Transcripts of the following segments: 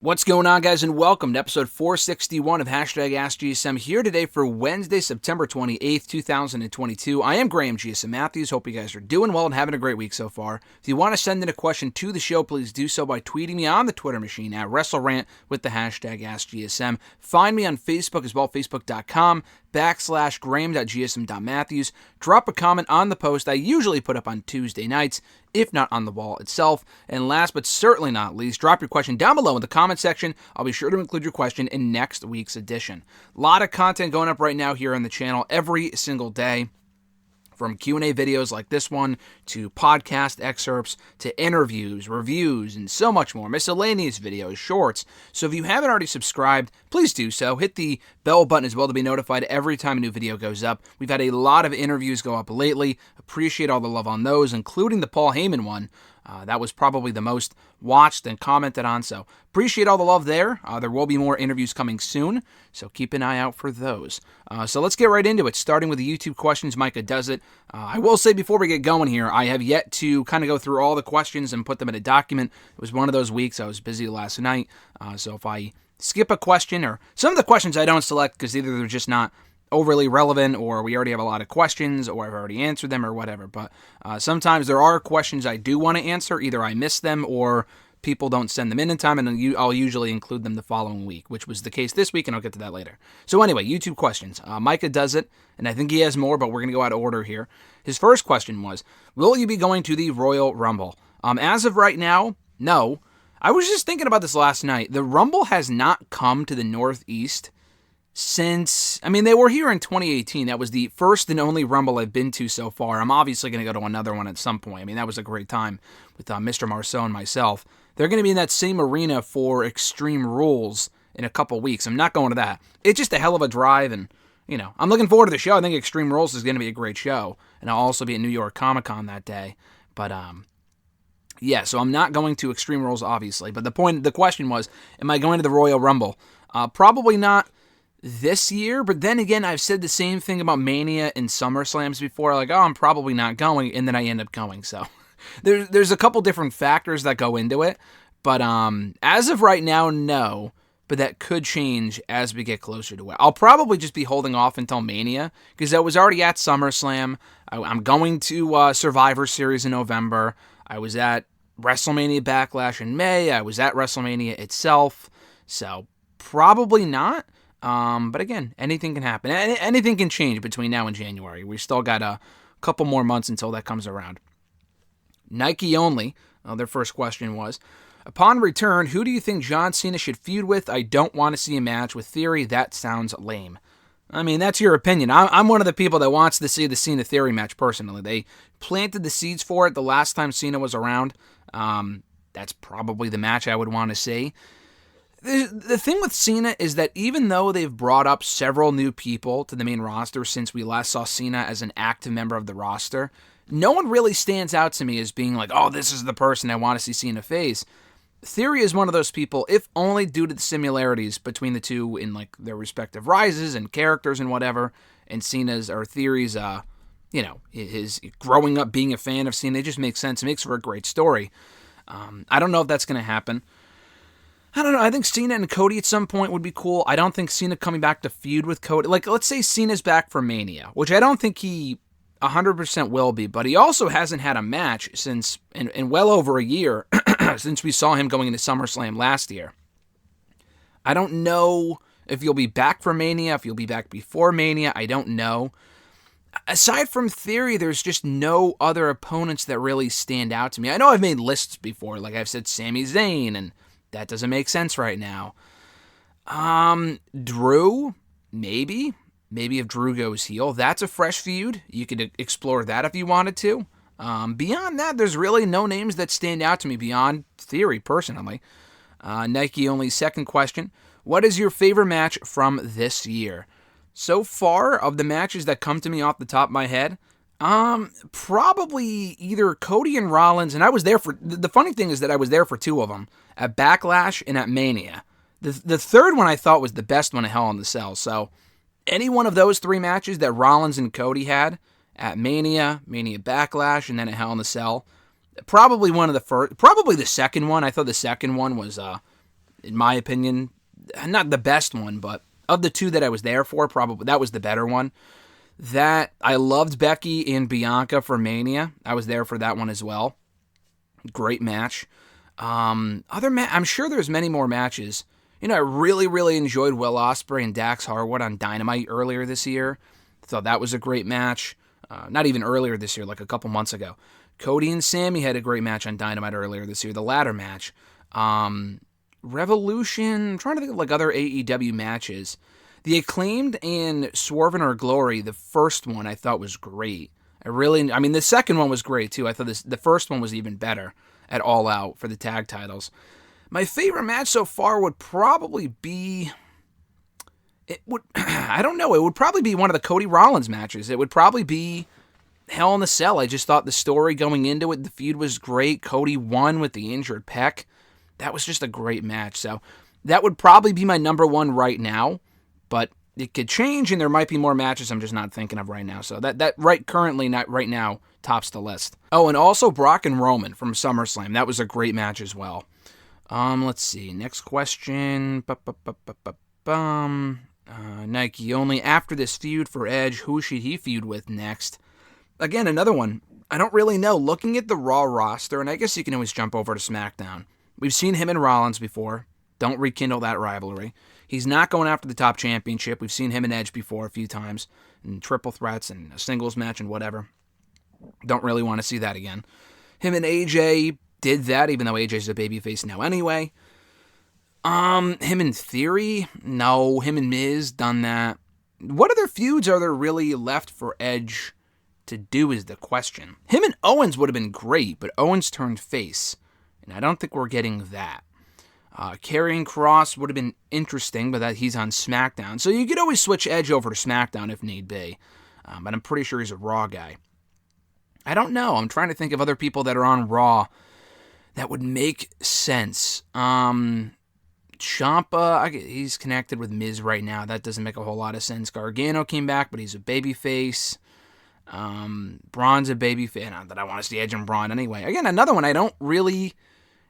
What's going on, guys, and welcome to episode 461 of AskGSM, here today for Wednesday, September 28th, 2022. I am Graham GSM Matthews. Hope you guys are doing well and having a great week so far. If you want to send in a question to the show, please do so by tweeting me on the Twitter machine at WrestleRant with the hashtag AskGSM. Find me on Facebook as well, facebook.com/Graham.GSM.Matthews. Drop a comment on the post I usually put up on Tuesday nights, if not on the wall itself. And last but certainly not least, drop your question down below in the comment section. I'll be sure to include your question in next week's edition. A lot of content going up right now here on the channel every single day. From Q&A videos like this one, to podcast excerpts, to interviews, reviews, and so much more. Miscellaneous videos, shorts. So if you haven't already subscribed, please do so. Hit the bell button as well to be notified every time a new video goes up. We've had a lot of interviews go up lately. Appreciate all the love on those, including the Paul Heyman one. That was probably the most watched and commented on, so appreciate all the love there. There will be more interviews coming soon, so keep an eye out for those. So let's get right into it, starting with the YouTube questions. Micah does it. I will say before we get going here, I have yet to kind of go through all the questions and put them in a document. It was one of those weeks. I was busy last night, so if I skip a question, or some of the questions I don't select because either they're just not overly relevant, or we already have a lot of questions, or I've already answered them, or whatever. But sometimes there are questions I do want to answer. Either I miss them, or people don't send them in time, and I'll usually include them the following week, which was the case this week, and I'll get to that later. So anyway, YouTube questions. Micah does it, and I think he has more, but we're going to go out of order here. His first question was, will you be going to the Royal Rumble? As of right now, no. I was just thinking about this last night. The Rumble has not come to the Northeast since, they were here in 2018. That was the first and only Rumble I've been to so far. I'm obviously going to go to another one at some point. That was a great time with Mr. Marceau and myself. They're going to be in that same arena for Extreme Rules in a couple weeks. I'm not going to that. It's just a hell of a drive, and, I'm looking forward to the show. I think Extreme Rules is going to be a great show, and I'll also be at New York Comic Con that day. But, yeah, so I'm not going to Extreme Rules, obviously. But the question was, am I going to the Royal Rumble? Probably not this year, but then again, I've said the same thing about Mania and SummerSlams before, like, I'm probably not going, and then I end up going, so there's a couple different factors that go into it, but as of right now, no, but that could change as we get closer to it. I'll probably just be holding off until Mania, because I was already at SummerSlam. I'm going to Survivor Series in November. I was at WrestleMania Backlash in May. I was at WrestleMania itself, so probably not. But again, anything can happen. Anything can change between now and January. We still got a couple more months until that comes around. Nike Only, their first question was, upon return, who do you think John Cena should feud with? I don't want to see a match with Theory. That sounds lame. That's your opinion. I'm one of the people that wants to see the Cena Theory match personally. They planted the seeds for it the last time Cena was around. That's probably the match I would want to see. The thing with Cena is that even though they've brought up several new people to the main roster since we last saw Cena as an active member of the roster, no one really stands out to me as being like, oh, this is the person I want to see Cena face. Theory is one of those people, if only due to the similarities between the two in like their respective rises and characters and whatever, and Cena's or Theory's, his growing up being a fan of Cena. It just makes sense. It makes for a great story. I don't know if that's going to happen. I don't know. I think Cena and Cody at some point would be cool. I don't think Cena coming back to feud with Cody. Like, let's say Cena's back for Mania, which I don't think he 100% will be, but he also hasn't had a match since, in well over a year, since we saw him going into SummerSlam last year. I don't know if he'll be back for Mania, if he'll be back before Mania. I don't know. Aside from Theory, there's just no other opponents that really stand out to me. I know I've made lists before, like I've said Sami Zayn, and that doesn't make sense right now. Drew, maybe. Maybe if Drew goes heel. That's a fresh feud. You could explore that if you wanted to. Beyond that, there's really no names that stand out to me beyond Theory, personally. Nike Only, second question. What is your favorite match from this year? So far, of the matches that come to me off the top of my head, probably either Cody and Rollins, and I was there for, the funny thing is that I was there for two of them, at Backlash and at Mania. The third one I thought was the best one at Hell in the Cell, so any one of those three matches that Rollins and Cody had at Mania Backlash, and then at Hell in the Cell, probably one of the first, probably the second one. I thought the second one was in my opinion, not the best one, but of the two that I was there for, probably that was the better one. That I loved Becky and Bianca for Mania. I was there for that one as well. Great match. I'm sure there's many more matches. I really, really enjoyed Will Ospreay and Dax Harwood on Dynamite earlier this year. Thought that was a great match. Not even earlier this year, like a couple months ago. Cody and Sammy had a great match on Dynamite earlier this year, the ladder match. Revolution, I'm trying to think of like other AEW matches. The Acclaimed and Swerve in Our Glory, the first one I thought was great. The second one was great too. I thought the first one was even better at All Out for the tag titles. My favorite match so far would probably be... I don't know. It would probably be one of the Cody Rollins matches. It would probably be Hell in a Cell. I just thought the story going into it, the feud was great. Cody won with the injured pec. That was just a great match. So that would probably be my number one right now. But it could change, and there might be more matches I'm just not thinking of right now. So that right now, tops the list. Oh, and also Brock and Roman from SummerSlam. That was a great match as well. Let's see. Next question. Nike only. After this feud for Edge, who should he feud with next? Again, another one. I don't really know. Looking at the Raw roster, and I guess you can always jump over to SmackDown. We've seen him and Rollins before. Don't rekindle that rivalry. He's not going after the top championship. We've seen him and Edge before a few times in triple threats and a singles match and whatever. Don't really want to see that again. Him and AJ did that, even though AJ's a babyface now anyway. Him and Theory? No. Him and Miz? Done that. What other feuds are there really left for Edge to do is the question. Him and Owens would have been great, but Owens turned face, and I don't think we're getting that. Karrion Kross would have been interesting, but that he's on SmackDown. So you could always switch Edge over to SmackDown if need be. But I'm pretty sure he's a Raw guy. I don't know. I'm trying to think of other people that are on Raw that would make sense. Ciampa, he's connected with Miz right now. That doesn't make a whole lot of sense. Gargano came back, but he's a babyface. Braun's a babyface. Not that I want to see Edge and Braun anyway. Again, another one I don't really...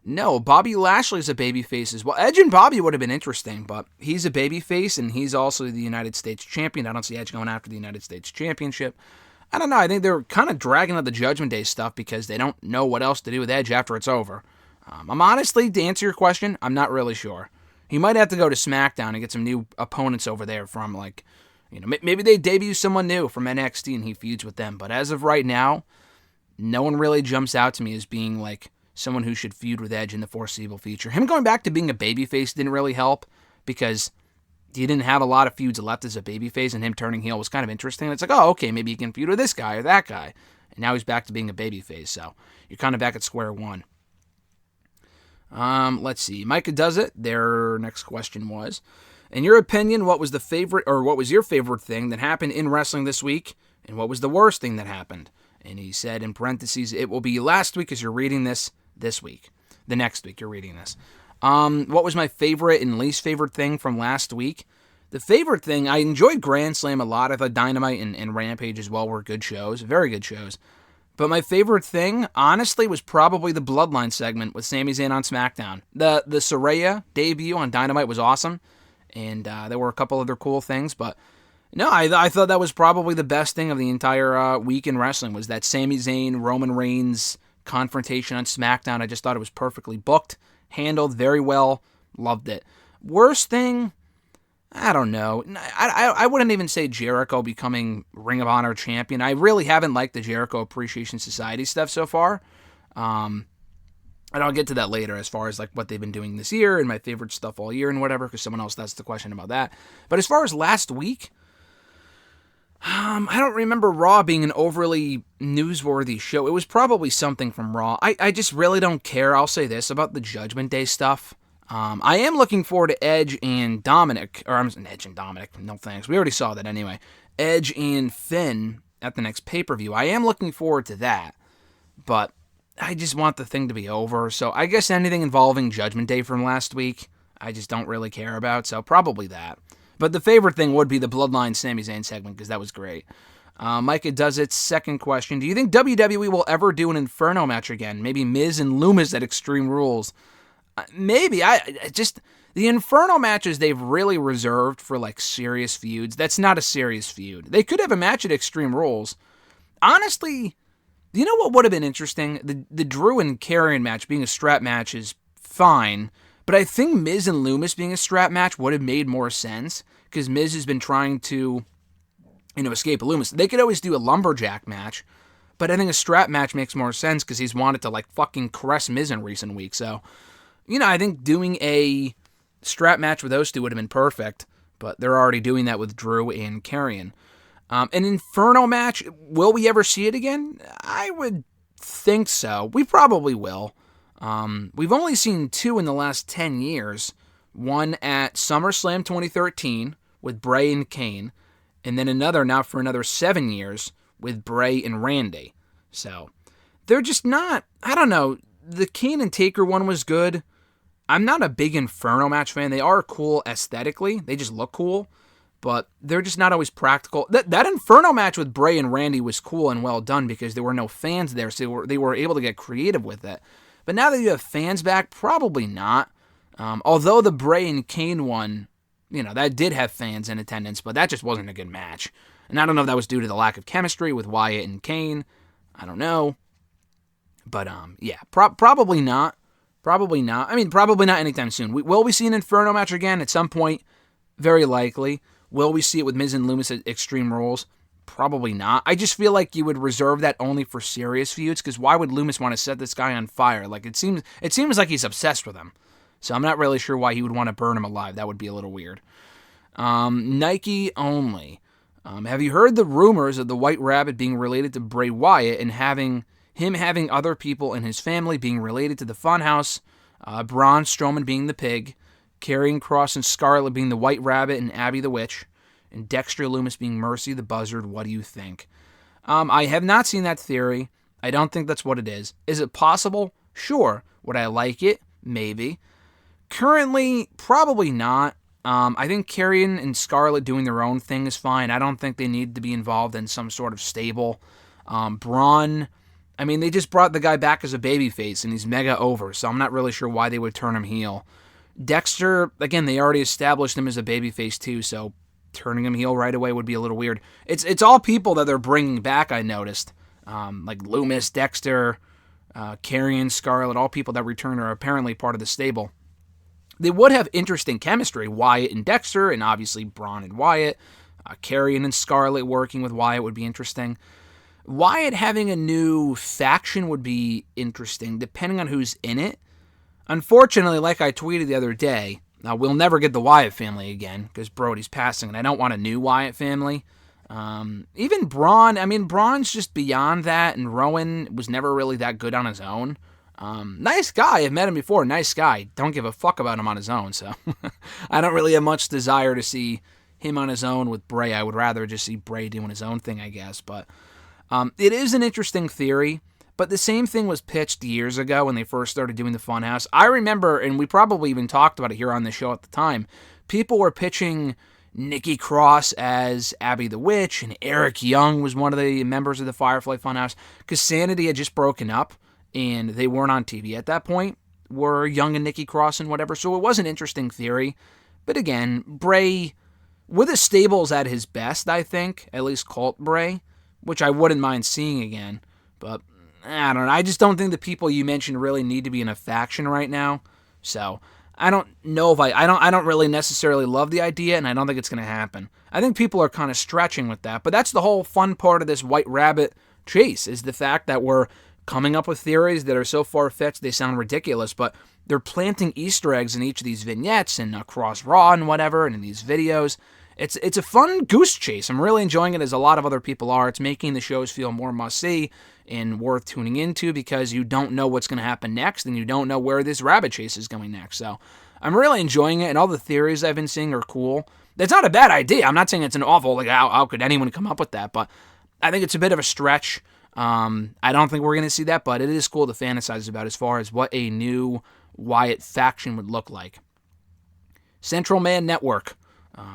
No, Bobby Lashley's a babyface as well. Edge and Bobby would have been interesting, but he's a babyface, and he's also the United States champion. I don't see Edge going after the United States championship. I don't know. I think they're kind of dragging out the Judgment Day stuff because they don't know what else to do with Edge after it's over. I'm honestly, to answer your question, I'm not really sure. He might have to go to SmackDown and get some new opponents over there from, maybe they debut someone new from NXT and he feuds with them. But as of right now, no one really jumps out to me as being, someone who should feud with Edge in the foreseeable future. Him going back to being a babyface didn't really help because he didn't have a lot of feuds left as a babyface, and him turning heel was kind of interesting. It's okay, maybe he can feud with this guy or that guy. And now he's back to being a babyface, so you're kind of back at square one. Let's see. Micah Does It, their next question was, in your opinion, what was your favorite thing that happened in wrestling this week, and what was the worst thing that happened? And he said, in parentheses, it will be last week as you're reading this week. The next week you're reading this. What was my favorite and least favorite thing from last week? The favorite thing, I enjoyed Grand Slam a lot. I thought Dynamite and Rampage as well were good shows. Very good shows. But my favorite thing, honestly, was probably the Bloodline segment with Sami Zayn on SmackDown. The Saraya debut on Dynamite was awesome. And there were a couple other cool things. But no, I thought that was probably the best thing of the entire week in wrestling was that Sami Zayn, Roman Reigns confrontation on SmackDown. I just thought it was perfectly booked, handled very well, loved it. Worst thing, I don't know. I wouldn't even say Jericho becoming Ring of Honor champion. I really haven't liked the Jericho Appreciation Society stuff so far. And I'll get to that later as far as what they've been doing this year and my favorite stuff all year and whatever, because someone else asked the question about that. But as far as last week, I don't remember Raw being an overly newsworthy show. It was probably something from Raw. I just really don't care. I'll say this about the Judgment Day stuff. I am looking forward to Edge and Dominic. No thanks. We already saw that anyway. Edge and Finn at the next pay-per-view. I am looking forward to that. But I just want the thing to be over. So I guess anything involving Judgment Day from last week, I just don't really care about. So probably that. But the favorite thing would be the Bloodline Sami Zayn segment, because that was great. Micah Does It, second question. Do you think WWE will ever do an Inferno match again? Maybe Miz and Loomis at Extreme Rules? Maybe. The Inferno matches they've really reserved for like serious feuds. That's not a serious feud. They could have a match at Extreme Rules. Honestly, you know what would have been interesting? The Drew and Carrion match being a strap match is fine, but I think Miz and Loomis being a strap match would have made more sense, because Miz has been trying to, escape Loomis. They could always do a lumberjack match, but I think a strap match makes more sense because he's wanted to like fucking caress Miz in recent weeks. So, I think doing a strap match with those two would have been perfect, but they're already doing that with Drew and Carrion. An Inferno match, will we ever see it again? I would think so. We probably will. We've only seen two in the last 10 years. One at SummerSlam 2013 with Bray and Kane, and then another now for another 7 years with Bray and Randy. So, they're just not, I don't know, the Kane and Taker one was good. I'm not a big Inferno match fan. They are cool aesthetically. They just look cool, but they're just not always practical. That Inferno match with Bray and Randy was cool and well done because there were no fans there, so they were able to get creative with it. But now that you have fans back, probably not. Although the Bray and Kane one, that did have fans in attendance, but that just wasn't a good match. And I don't know if that was due to the lack of chemistry with Wyatt and Kane. I don't know. But, yeah, probably not. Probably not. I mean, probably not anytime soon. Will we see an Inferno match again at some point? Very likely. Will we see it with Miz and Loomis at Extreme Rules? Probably not. I just feel like you would reserve that only for serious feuds, because why would Loomis want to set this guy on fire? Like, it seems like he's obsessed with him. So I'm not really sure why he would want to burn him alive. That would be a little weird. Nike only. Have you heard the rumors of the White Rabbit being related to Bray Wyatt and having other people in his family being related to the Funhouse? Braun Strowman being the pig, Karrion Kross and Scarlet being the White Rabbit and Abby the Witch, and Dexter Loomis being Mercy the Buzzard. What do you think? I have not seen that theory. I don't think that's what it is. Is it possible? Sure. Would I like it? Maybe. Currently, probably not. I think Carrion and Scarlet doing their own thing is fine. I don't think they need to be involved in some sort of stable. Braun, I mean, they just brought the guy back as a babyface, and he's mega over, so I'm not really sure why they would turn him heel. Dexter, again, they already established him as a babyface too, so turning him heel right away would be a little weird. It's all people that they're bringing back, I noticed. Like Loomis, Dexter, Carrion, Scarlet, all people that return are apparently part of the stable. They would have interesting chemistry, Wyatt and Dexter, and obviously Braun and Wyatt. Carrion and Scarlet working with Wyatt would be interesting. Wyatt having a new faction would be interesting, depending on who's in it. Unfortunately, like I tweeted the other day, we'll never get the Wyatt family again, because Brody's passing, and I don't want a new Wyatt family. Even Braun, I mean, Braun's just beyond that, and Rowan was never really that good on his own. Nice guy, I've met him before, nice guy. Don't give a fuck about him on his own, so I don't really have much desire to see him on his own with Bray. I would rather just see Bray doing his own thing, I guess, but it is an interesting theory, but the same thing was pitched years ago when they first started doing the Funhouse. I remember, and we probably even talked about it here on the show at the time, people were pitching Nikki Cross as Abby the Witch, and Eric Young was one of the members of the Firefly Funhouse, because Sanity had just broken up, and they weren't on TV at that point, were Young and Nikki Cross and whatever, so it was an interesting theory. But again, Bray, with his stables at his best, I think, at least Cult Bray, which I wouldn't mind seeing again, but I don't know, I just don't think the people you mentioned really need to be in a faction right now, so I don't know if I don't really necessarily love the idea, and I don't think it's going to happen. I think people are kind of stretching with that, but that's the whole fun part of this White Rabbit chase, is the fact that we're coming up with theories that are so far-fetched they sound ridiculous, but they're planting Easter eggs in each of these vignettes and across Raw and whatever, and in these videos. It's a fun goose chase. I'm really enjoying it, as a lot of other people are. It's making the shows feel more must-see and worth tuning into, because you don't know what's going to happen next, and you don't know where this rabbit chase is going next. So I'm really enjoying it, and all the theories I've been seeing are cool. It's not a bad idea. I'm not saying it's an awful, like, how could anyone come up with that, but I think it's a bit of a stretch. I don't think we're going to see that, but it is cool to fantasize about as far as what a new Wyatt faction would look like. Central Man Network.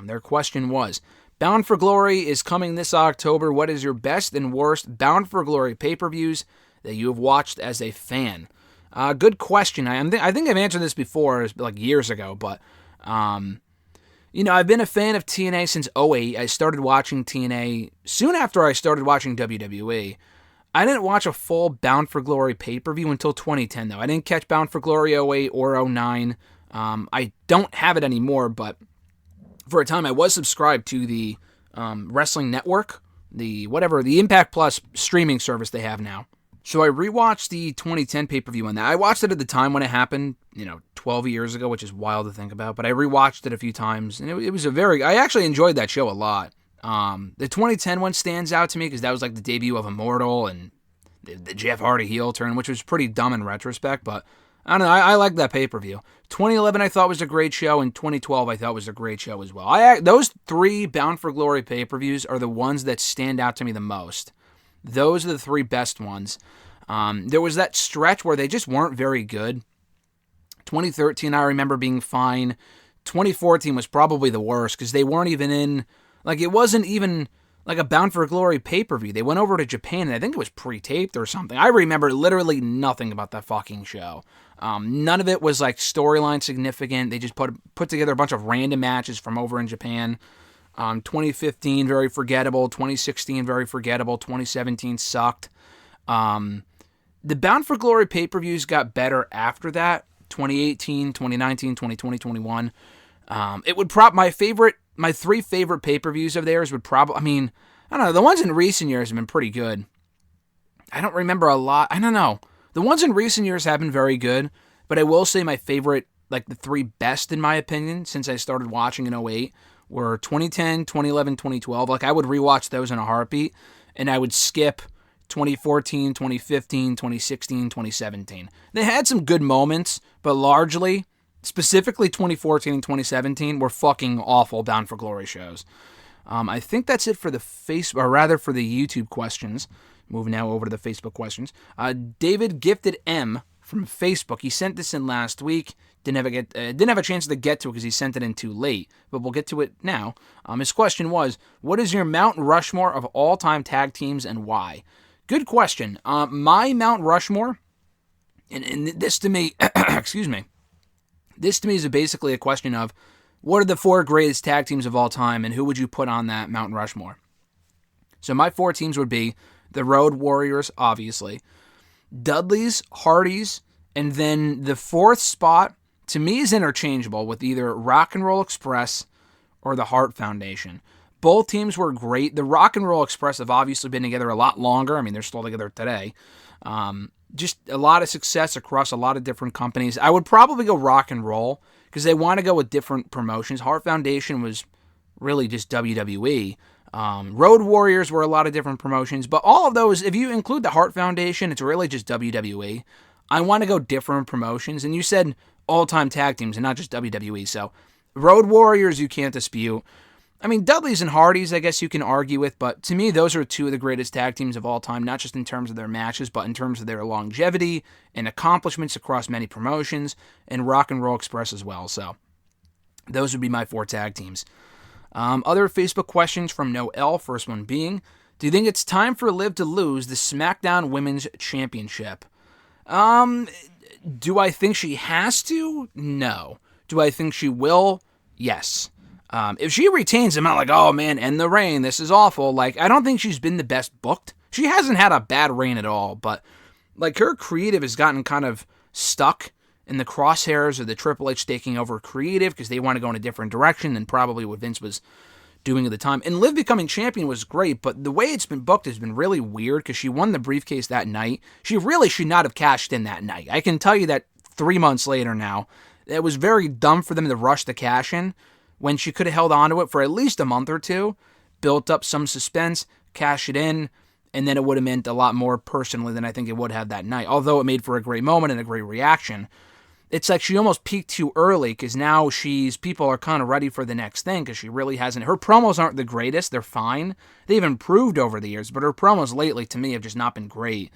Their question was, Bound for Glory is coming this October. What is your best and worst Bound for Glory pay-per-views that you have watched as a fan? Good question. I think I've answered this before, like years ago, but I've been a fan of TNA since '08. I started watching TNA soon after I started watching WWE. I didn't watch a full Bound for Glory pay-per-view until 2010, though. I didn't catch Bound for Glory '08 or '09. I don't have it anymore, but for a time I was subscribed to the Wrestling Network, the Impact Plus streaming service they have now. So I rewatched the 2010 pay-per-view on that. I watched it at the time when it happened, 12 years ago, which is wild to think about, but I rewatched it a few times, and it was I actually enjoyed that show a lot. The 2010 one stands out to me because that was like the debut of Immortal and the Jeff Hardy heel turn, which was pretty dumb in retrospect, but I don't know, I like that pay-per-view. 2011 I thought was a great show, and 2012 I thought was a great show as well. Those 3 Bound for Glory pay-per-views are the ones that stand out to me the most. Those are the 3 best ones. There was that stretch where they just weren't very good. 2013 I remember being fine. 2014 was probably the worst because they weren't even in, it wasn't even like a Bound for Glory pay-per-view. They went over to Japan, and I think it was pre-taped or something. I remember literally nothing about that fucking show. None of it was storyline significant. They just put together a bunch of random matches from over in Japan. 2015, very forgettable. 2016, very forgettable. 2017 sucked. The Bound for Glory pay-per-views got better after that. 2018, 2019, 2020, 21. It would my 3 favorite pay-per-views of theirs would probably, I don't know, the ones in recent years have been pretty good. I don't remember a lot. I don't know. The ones in recent years have been very good, but I will say my favorite, the 3 best in my opinion, since I started watching in '08, were 2010, 2011, 2012. I would rewatch those in a heartbeat, and I would skip 2014, 2015, 2016, 2017. They had some good moments, but largely, specifically 2014 and 2017, were fucking awful Bound for Glory shows. I think that's it for the for the YouTube questions. Moving now over to the Facebook questions. David Gifted M from Facebook. He sent this in last week. Didn't have a chance to get to it because he sent it in too late, but we'll get to it now. His question was, what is your Mount Rushmore of all-time tag teams and why? Good question. My Mount Rushmore, and this to me, excuse me, this to me is basically a question of what are the 4 greatest tag teams of all time and who would you put on that Mount Rushmore? So my 4 teams would be the Road Warriors, obviously, Dudleys, Hardys, and then the 4th spot to me is interchangeable with either Rock and Roll Express or the Hart Foundation. Both teams were great. The Rock and Roll Express have obviously been together a lot longer. They're still together today. Just a lot of success across a lot of different companies. I would probably go Rock and Roll because they want to go with different promotions. Hart Foundation was really just WWE. Road Warriors were a lot of different promotions, but all of those, if you include the Hart Foundation, it's really just WWE. I want to go different promotions, and you said all-time tag teams and not just WWE, so Road Warriors you can't dispute. Dudleys and Hardys I guess you can argue with, but to me those are 2 of the greatest tag teams of all time, not just in terms of their matches, but in terms of their longevity and accomplishments across many promotions, and Rock and Roll Express as well, so those would be my 4 tag teams. Other Facebook questions from Noel, first one being, do you think it's time for Liv to lose the SmackDown Women's Championship? Do I think she has to? No. Do I think she will? Yes. If she retains, I'm not like, oh man, end the reign, this is awful. I don't think she's been the best booked. She hasn't had a bad reign at all, but her creative has gotten kind of stuck in the crosshairs of the Triple H taking over creative because they want to go in a different direction than probably what Vince was doing at the time. And Liv becoming champion was great, but the way it's been booked has been really weird because she won the briefcase that night. She really should not have cashed in that night. I can tell you that 3 months later now. It was very dumb for them to rush the cash in when she could have held on to it for at least a month or 2, built up some suspense, cash it in, and then it would have meant a lot more personally than I think it would have that night. Although it made for a great moment and a great reaction. It's like she almost peaked too early because now people are kind of ready for the next thing because she really hasn't. Her promos aren't the greatest. They're fine. They've improved over the years, but her promos lately to me have just not been great.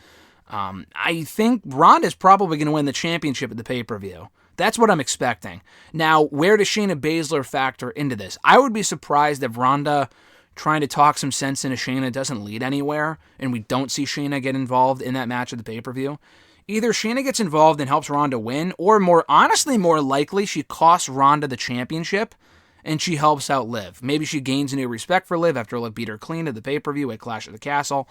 I think Ronda's probably going to win the championship at the pay-per-view. That's what I'm expecting. Now, where does Shayna Baszler factor into this? I would be surprised if Ronda trying to talk some sense into Shayna doesn't lead anywhere and we don't see Shayna get involved in that match at the pay-per-view. either Shayna gets involved and helps Ronda win, or more likely, she costs Ronda the championship and she helps out Liv. Maybe she gains a new respect for Liv after Liv beat her clean at the pay-per-view at Clash of the Castle.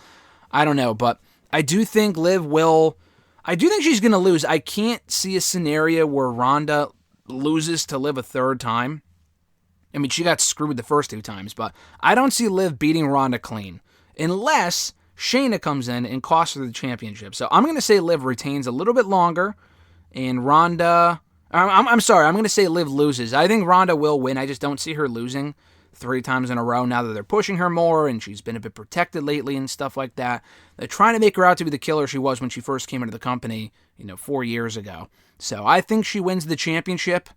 I don't know, but I do think I do think she's going to lose. I can't see a scenario where Ronda loses to Liv a third time. I mean, she got screwed the first 2 times, but I don't see Liv beating Ronda clean unless Shayna comes in and costs her the championship. So I'm going to say Liv retains a little bit longer, and Ronda... I'm sorry, I'm going to say Liv loses. I think Ronda will win. I just don't see her losing 3 times in a row now that they're pushing her more, and she's been a bit protected lately and stuff like that. They're trying to make her out to be the killer she was when she first came into the company, 4 years ago. So I think she wins the championship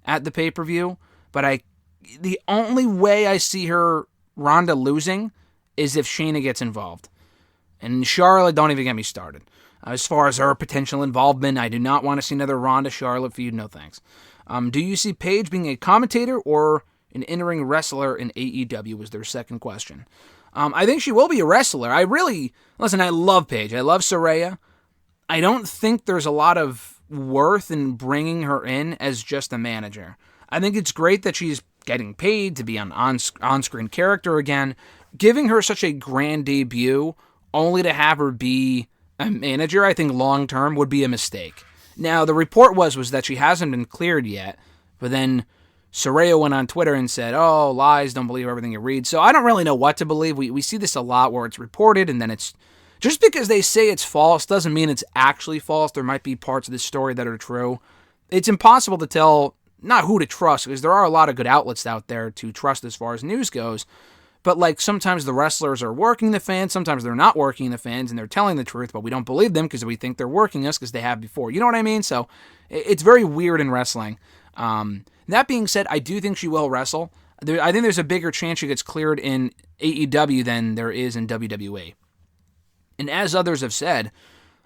at the pay-per-view, but the only way I see Ronda losing is if Shayna gets involved. And Charlotte, don't even get me started. As far as her potential involvement, I do not want to see another Ronda-Charlotte feud, no thanks. Do you see Paige being a commentator or an in-ring wrestler in AEW was their second question. I think she will be a wrestler. I love Paige. I love Saraya. I don't think there's a lot of worth in bringing her in as just a manager. I think it's great that she's getting paid to be an on-screen character again. Giving her such a grand debut only to have her be a manager, I think long-term would be a mistake. Now, the report was that she hasn't been cleared yet, but then Saraya went on Twitter and said, oh, lies, don't believe everything you read. So I don't really know what to believe. We see this a lot where it's reported and then it's... Just because they say it's false doesn't mean it's actually false. There might be parts of this story that are true. It's impossible to tell not who to trust, because there are a lot of good outlets out there to trust as far as news goes. But sometimes the wrestlers are working the fans, sometimes they're not working the fans, and they're telling the truth, but we don't believe them because we think they're working us because they have before. You know what I mean? So it's very weird in wrestling. That being said, I do think she will wrestle. I think there's a bigger chance she gets cleared in AEW than there is in WWE. And as others have said,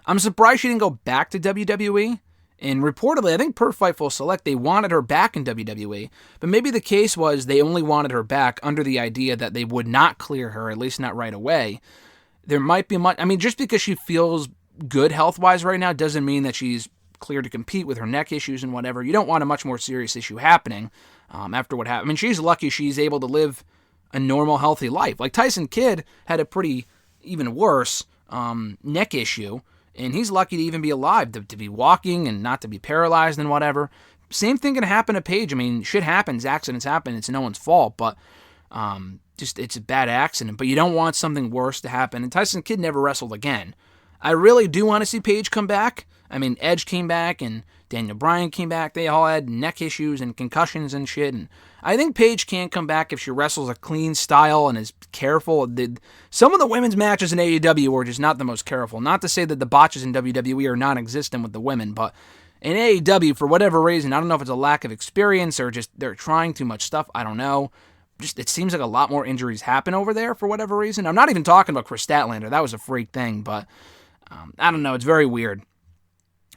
I'm surprised she didn't go back to WWE. And reportedly, I think per Fightful Select, they wanted her back in WWE. But maybe the case was they only wanted her back under the idea that they would not clear her, at least not right away. There might be much... I mean, just because she feels good health-wise right now doesn't mean that she's clear to compete with her neck issues and whatever. You don't want a much more serious issue happening after what happened. I mean, she's lucky she's able to live a normal, healthy life. Like Tyson Kidd had a pretty even worse neck issue, and he's lucky to even be alive, to be walking and not to be paralyzed and whatever. Same thing can happen to Paige. I mean, shit happens, accidents happen, it's no one's fault, but it's a bad accident. But you don't want something worse to happen. And Tyson Kidd never wrestled again. I really do want to see Paige come back. I mean, Edge came back and Daniel Bryan came back. They all had neck issues and concussions and shit. And I think Paige can come back if she wrestles a clean style and is careful. Some of the women's matches in AEW were just not the most careful. Not to say that the botches in WWE are non-existent with the women, but in AEW, for whatever reason, I don't know if it's a lack of experience or just they're trying too much stuff. I don't know. Just it seems like a lot more injuries happen over there for whatever reason. I'm not even talking about Chris Statlander. That was a freak thing, but I don't know. It's very weird.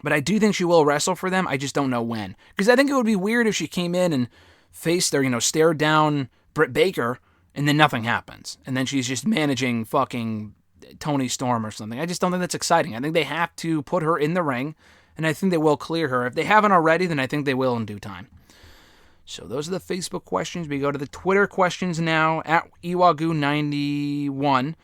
But I do think she will wrestle for them. I just don't know when. Because I think it would be weird if she came in and faced their, stared down Britt Baker, and then nothing happens. And then she's just managing fucking Toni Storm or something. I just don't think that's exciting. I think they have to put her in the ring, and I think they will clear her. If they haven't already, then I think they will in due time. So those are the Facebook questions. We go to the Twitter questions now, at Iwagu91.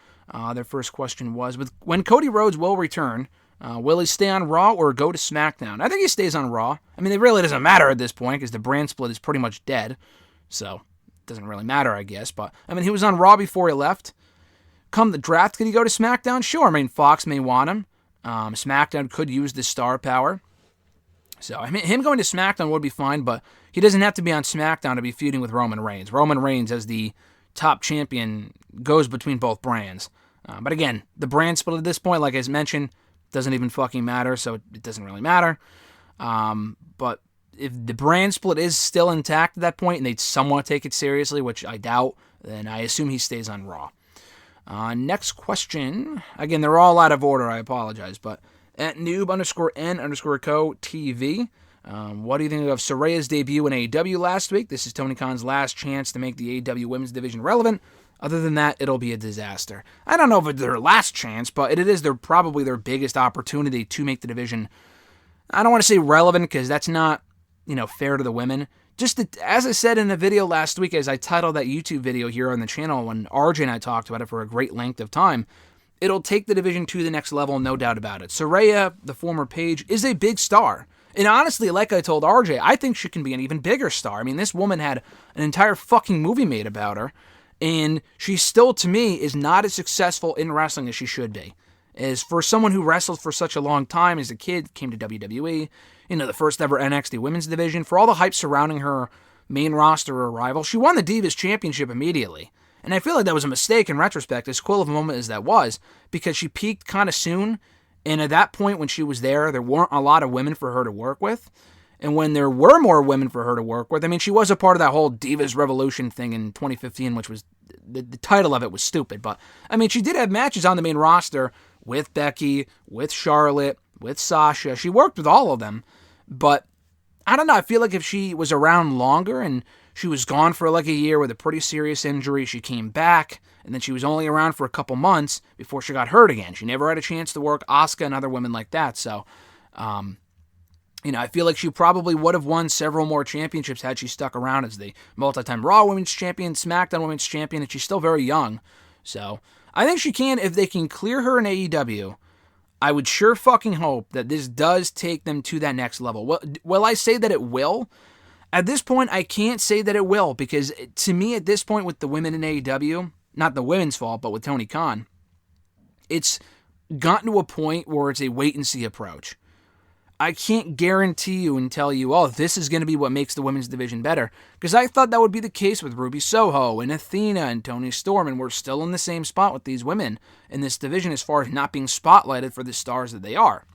Their first question was, when Cody Rhodes will return, will he stay on Raw or go to SmackDown? I think he stays on Raw. I mean, it really doesn't matter at this point because the brand split is pretty much dead. So it doesn't really matter, I guess. But, I mean, he was on Raw before he left. Come the draft, could he go to SmackDown? Sure. I mean, Fox may want him. SmackDown could use the star power. So, I mean, him going to SmackDown would be fine, but he doesn't have to be on SmackDown to be feuding with Roman Reigns. Roman Reigns, as the top champion, goes between both brands. But again, the brand split at this point, like I mentioned, doesn't even fucking matter, so it doesn't really matter. But if the brand split is still intact at that point and they somewhat take it seriously, which I doubt, then I assume he stays on Raw. Next question. Again, they're all out of order, I apologize, but at noob_n_co TV. What do you think of Saraya's debut in AEW last week? This is Tony Khan's last chance to make the AEW Women's Division relevant Other than that, it'll be a disaster. I don't know if it's their last chance, but it is probably their biggest opportunity to make the division, I don't want to say relevant, because that's not, fair to the women. Just as I said in a video last week, as I titled that YouTube video here on the channel when RJ and I talked about it for a great length of time, it'll take the division to the next level, no doubt about it. Saraya, the former Paige, is a big star. And honestly, like I told RJ, I think she can be an even bigger star. I mean, this woman had an entire fucking movie made about her, and she still, to me, is not as successful in wrestling as she should be. As for someone who wrestled for such a long time as a kid, came to WWE, the first ever NXT women's division, for all the hype surrounding her main roster arrival, she won the Divas Championship immediately. And I feel like that was a mistake in retrospect, as cool of a moment as that was, because she peaked kind of soon, and at that point when she was there weren't a lot of women for her to work with. And when there were more women for her to work with, I mean, she was a part of that whole Divas Revolution thing in 2015, which was, the title of it was stupid, but, I mean, she did have matches on the main roster with Becky, with Charlotte, with Sasha. She worked with all of them, but I don't know, I feel like if she was around longer and she was gone for like a year with a pretty serious injury, she came back, and then she was only around for a couple months before she got hurt again. She never had a chance to work Asuka and other women like that, so, I feel like she probably would have won several more championships had she stuck around as the multi-time Raw Women's Champion, SmackDown Women's Champion, and she's still very young. So, I think she can, if they can clear her in AEW. I would sure fucking hope that this does take them to that next level. Will I say that it will? At this point, I can't say that it will, because to me, at this point with the women in AEW, not the women's fault, but with Tony Khan, it's gotten to a point where it's a wait-and-see approach. I can't guarantee you and tell you, oh, this is going to be what makes the women's division better, because I thought that would be the case with Ruby Soho and Athena and Toni Storm, and we're still in the same spot with these women in this division as far as not being spotlighted for the stars that they are.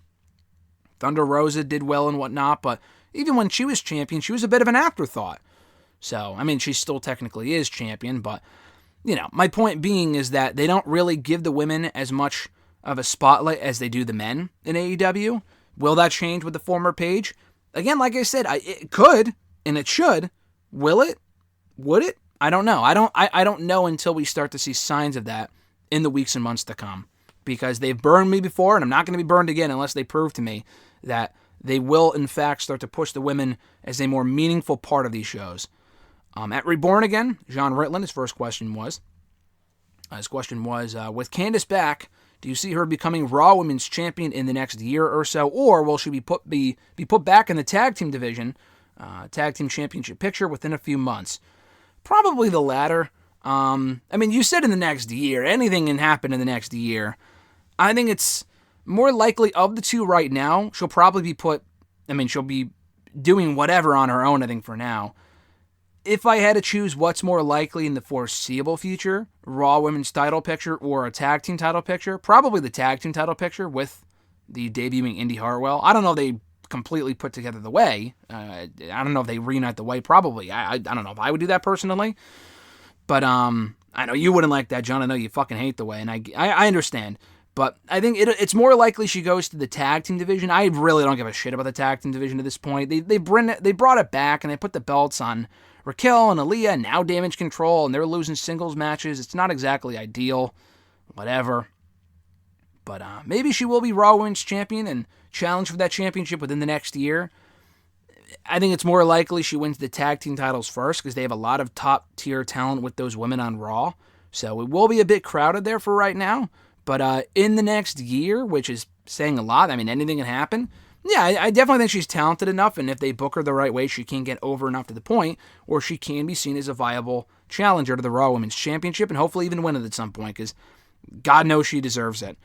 Thunder Rosa did well and whatnot, but even when she was champion, she was a bit of an afterthought. So, I mean, she still technically is champion, but, my point being is that they don't really give the women as much of a spotlight as they do the men in AEW. Will that change with the former Paige? Again, like I said, it could, and it should. Will it? Would it? I don't know. I don't know until we start to see signs of that in the weeks and months to come. Because they've burned me before, and I'm not going to be burned again unless they prove to me that they will, in fact, start to push the women as a more meaningful part of these shows. At Reborn again, John Ritland, his question was, with Candice back, do you see her becoming Raw Women's Champion in the next year or so, or will she be put back in the tag team division, tag team championship picture within a few months? Probably the latter. I mean, you said in the next year. Anything can happen in the next year. I think it's more likely of the two right now. She'll probably be she'll be doing whatever on her own, I think, for now. If I had to choose what's more likely in the foreseeable future, Raw Women's title picture or a tag team title picture, probably the tag team title picture with the debuting Indy Hartwell. I don't know if they completely put together the way. I don't know if they reunite the way, probably. I don't know if I would do that personally. But I know you wouldn't like that, John. I know you fucking hate the way, and I understand. But I think it's more likely she goes to the tag team division. I really don't give a shit about the tag team division at this point. They brought it back, and they put the belts on Raquel and Aaliyah, and now Damage Control, and they're losing singles matches. It's not exactly ideal. Whatever. But maybe she will be Raw Women's Champion and challenge for that championship within the next year. I think it's more likely she wins the tag team titles first because they have a lot of top-tier talent with those women on Raw. So it will be a bit crowded there for right now. But in the next year, which is saying a lot, I mean, anything can happen. Yeah, I definitely think she's talented enough, and if they book her the right way, she can get over enough to the point where she can be seen as a viable challenger to the Raw Women's Championship and hopefully even win it at some point because God knows she deserves it.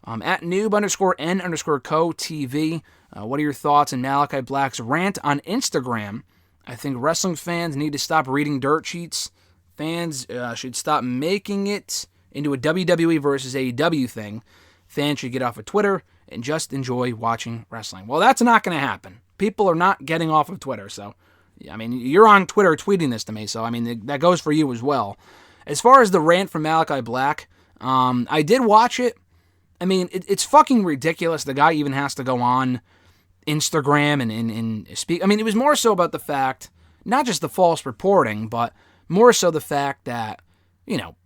At noob_n_co TV, what are your thoughts on Malachi Black's rant on Instagram? I think wrestling fans need to stop reading dirt sheets. Fans should stop making it into a WWE versus AEW thing. Fans should get off of Twitter and just enjoy watching wrestling. Well, that's not going to happen. People are not getting off of Twitter, so, I mean, you're on Twitter tweeting this to me, so, I mean, that goes for you as well. As far as the rant from Malachi Black, I did watch it. I mean, it's fucking ridiculous. The guy even has to go on Instagram and speak. I mean, it was more so about the fact, not just the false reporting, but more so the fact that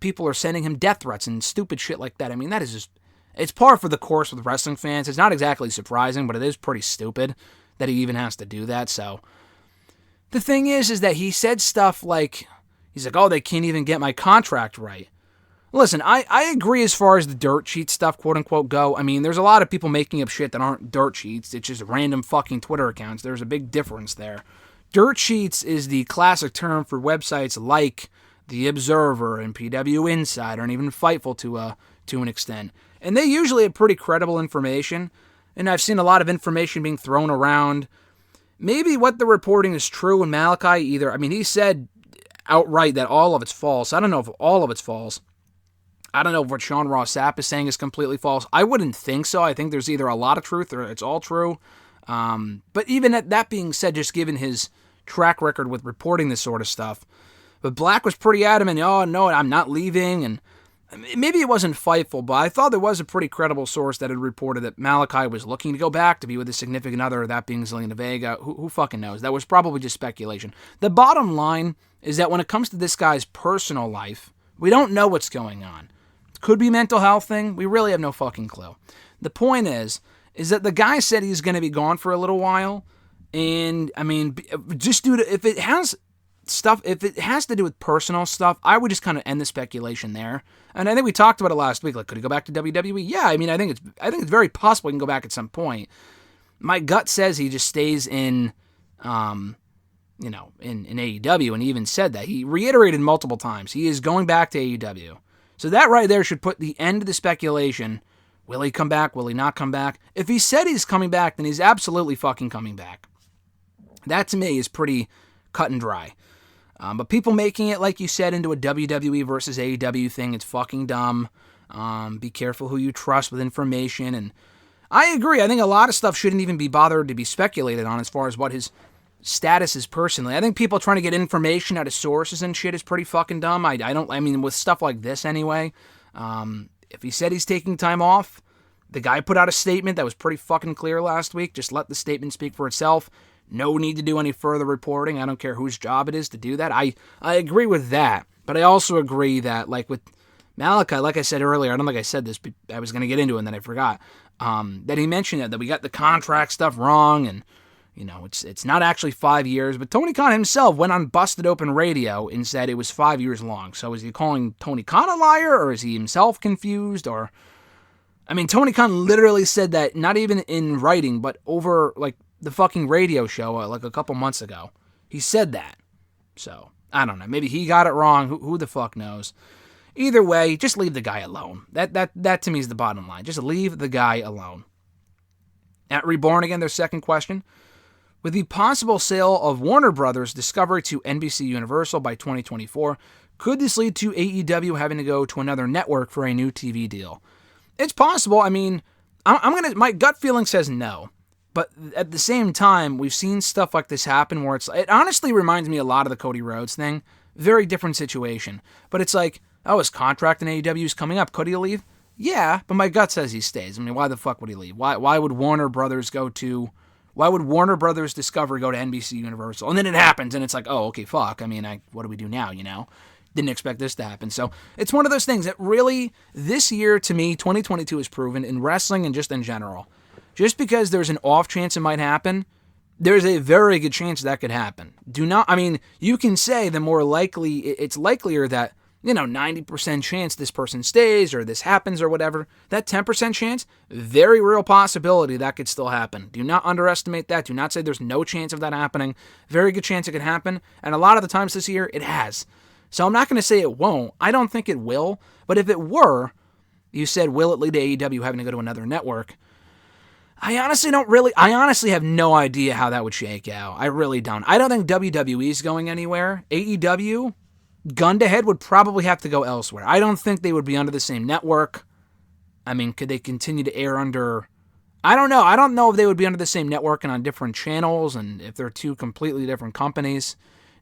people are sending him death threats and stupid shit like that. I mean, that is just, it's par for the course with wrestling fans. It's not exactly surprising, but it is pretty stupid that he even has to do that. So the thing is that he said stuff like, he's like, oh, they can't even get my contract right. Listen, I agree as far as the dirt sheet stuff, quote unquote, go. I mean, there's a lot of people making up shit that aren't dirt sheets. It's just random fucking Twitter accounts. There's a big difference there. Dirt sheets is the classic term for websites like The Observer and PW Insider and even Fightful to an extent. And they usually have pretty credible information. And I've seen a lot of information being thrown around. Maybe what the reporting is true in Malachi either. I mean, he said outright that all of it's false. I don't know if all of it's false. I don't know if what Sean Ross Sapp is saying is completely false. I wouldn't think so. I think there's either a lot of truth or it's all true. But even that being said, just given his track record with reporting this sort of stuff, but Black was pretty adamant, oh, no, I'm not leaving. And maybe it wasn't Fightful, but I thought there was a pretty credible source that had reported that Malachi was looking to go back to be with his significant other, that being Zelina Vega. Who fucking knows? That was probably just speculation. The bottom line is that when it comes to this guy's personal life, we don't know what's going on. Could be mental health thing. We really have no fucking clue. The point is that the guy said he's going to be gone for a little while. And, I mean, just due to, if it has to do with personal stuff, I would just kind of end the speculation there. And I think we talked about it last week. Like, could he go back to WWE? Yeah, I mean, I think it's very possible he can go back at some point. My gut says he just stays in AEW, and he even said that. He reiterated multiple times. He is going back to AEW. So that right there should put the end to the speculation. Will he come back? Will he not come back? If he said he's coming back, then he's absolutely fucking coming back. That to me is pretty cut and dry. But people making it, like you said, into a WWE versus AEW thing, it's fucking dumb. Be careful who you trust with information. And I agree. I think a lot of stuff shouldn't even be bothered to be speculated on as far as what his status is personally. I think people trying to get information out of sources and shit is pretty fucking dumb. I mean, with stuff like this anyway. If he said he's taking time off, the guy put out a statement that was pretty fucking clear last week. Just let the statement speak for itself. No need to do any further reporting. I don't care whose job it is to do that. I agree with that. But I also agree that, like with Malachi, like I said earlier, I don't think I said this, but I was going to get into it and then I forgot, that he mentioned that we got the contract stuff wrong and, it's not actually 5 years, but Tony Khan himself went on Busted Open Radio and said it was 5 years long. So is he calling Tony Khan a liar, or is he himself confused? Or, I mean, Tony Khan literally said that, not even in writing, but over, like, the fucking radio show, like, a couple months ago. He said that. So, I don't know. Maybe he got it wrong. Who the fuck knows? Either way, just leave the guy alone. That to me is the bottom line. Just leave the guy alone. At Reborn again, their second question. With the possible sale of Warner Brothers Discovery to NBC Universal by 2024, could this lead to AEW having to go to another network for a new TV deal? It's possible. I mean, my gut feeling says no. But at the same time, we've seen stuff like this happen where it honestly reminds me a lot of the Cody Rhodes thing. Very different situation. But it's like, oh, his contract in AEW is coming up. Could he leave? Yeah, but my gut says he stays. I mean, why the fuck would he leave? Why would Warner Brothers Discovery go to NBC Universal? And then it happens, and it's like, oh, okay, fuck. I mean, what do we do now, Didn't expect this to happen. So it's one of those things that really, this year, to me, 2022 has proven in wrestling and just in general. Just because there's an off chance it might happen, there's a very good chance that could happen. You can say it's likelier that, 90% chance this person stays or this happens or whatever. That 10% chance, very real possibility that could still happen. Do not underestimate that. Do not say there's no chance of that happening. Very good chance it could happen. And a lot of the times this year, it has. So I'm not going to say it won't. I don't think it will. But if it were, you said, will it lead to AEW having to go to another network? I honestly have no idea how that would shake out. I really don't. I don't think WWE is going anywhere. AEW, gun to head, would probably have to go elsewhere. I don't think they would be under the same network. I mean, could they continue to air under... I don't know. I don't know if they would be under the same network and on different channels, and if they're two completely different companies.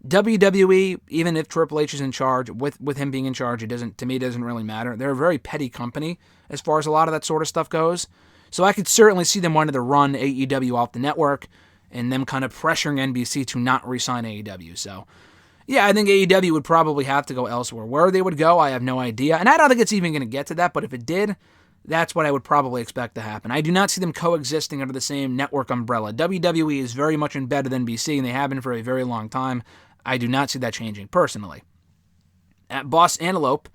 WWE, even if Triple H is in charge, with him being in charge, it doesn't really matter. They're a very petty company as far as a lot of that sort of stuff goes. So I could certainly see them wanting to run AEW off the network and them kind of pressuring NBC to not re-sign AEW. So Yeah, I think AEW would probably have to go elsewhere. Where they would go, I have no idea. And I don't think it's even going to get to that, but if it did, that's what I would probably expect to happen. I do not see them coexisting under the same network umbrella. WWE is very much embedded in NBC, and they have been for a very long time. I do not see that changing, personally. At Boss Antelope,